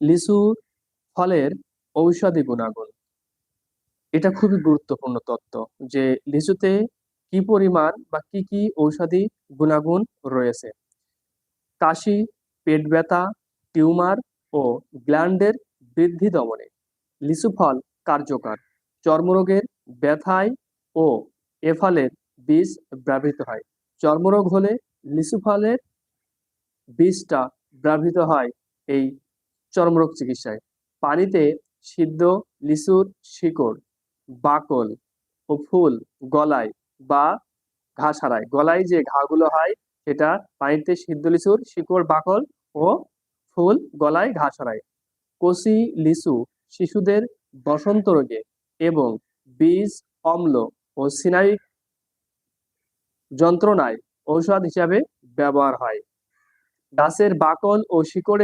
লিচু ফলের ঔষধি গুণাগুণ। এটা খুবই গুরুত্বপূর্ণ তথ্য যে লিচুতে কি পরিমাণ বা কি কি ঔষধি গুণাগুণ রয়েছে। কাশি, পেট ব্যথা, টিউমার ও গ্ল্যান্ডের বৃদ্ধি দমনে লিচু ফল কার্যকর। চর্মরোগের ব্যথায় ও এ ফলের বীজ ব্যবহৃত হয়। চর্মরোগ হলে লিচু ফলের বীজটা ব্যবহৃত হয় এই চর্মরোগ চিকিৎসায়। পানিতে সিদ্ধ লিচুর শিকড়, বাকল ও ফুল গলায় বা ঘা সারায়, গলায় যে ঘাগুলো হয় সেটা পানিতে সিদ্ধ লিচুর শিকড়, বাকল ও ফুল গলায় ঘা সারায়। কচি লিচু শিশুদের বসন্ত রোগে এবং বীজ অম্ল ও সিনাইক যন্ত্রণায় ঔষধ হিসাবে ব্যবহার হয়। গাছের বাকল ও শিকড়ে